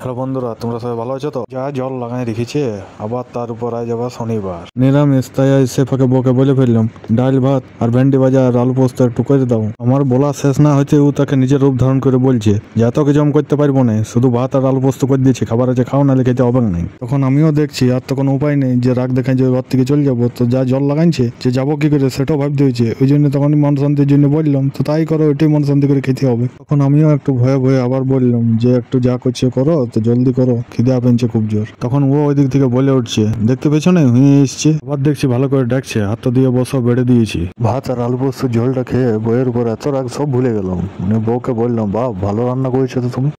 Hello বন্ধুরা, তোমরা সবাই ভালো আছো তো? যা জল লাগাই রেখেছে, আবার তার উপর আজ আবার শনিবার নিরামিষ, তাই সে ফাঁকে বকে বলে ফেললাম ডাল ভাত আর ভেন্ডি ভাজা আর আলু পোস্ত একটু করে দাও। আমার বলা শেষ না হইতে ও তাকে নিজের রূপ ধারণ করে বলছে যে এত কিছু আমি করতে পারবো না, শুধু ভাত আর আলু পোস্ত করে দিয়েছি, খাবার আছে খাও, নাহলে খেতে হবে নাই। তখন আমিও দেখছি আর তো কোনো উপায় নেই, যে রাগ দেখাই যে ঘর থেকে চলে যাবো, তো যা জল লাগাইছে যে যাবো কি করে সেটাও ভাবতে হয়েছে। ওই জন্য তখন মন শান্তির জন্য বললাম তো তাই করো, ওইটাই মন শান্তি করে খেতে হবে। তখন আমিও একটু ভয়ে ভয়ে আবার বললাম যে একটু যা করছে করো, তো জলদি করো, খিদে পেয়েছে খুব জোর। তখন ও ওই দিক থেকে বলে উঠছে দেখতে পেছনে হুঁয়ে এসছে, আবার দেখছি ভালো করে ডাকছে, হাত দিয়ে বসো, বেড়ে দিয়েছি। ভাত আর আলু পোস্ত ঝোলটা খেয়ে বইয়ের উপর এত রাগ সব ভুলে গেলাম। বউকে বললাম বাহ ভালো রান্না করেছো তো তুমি।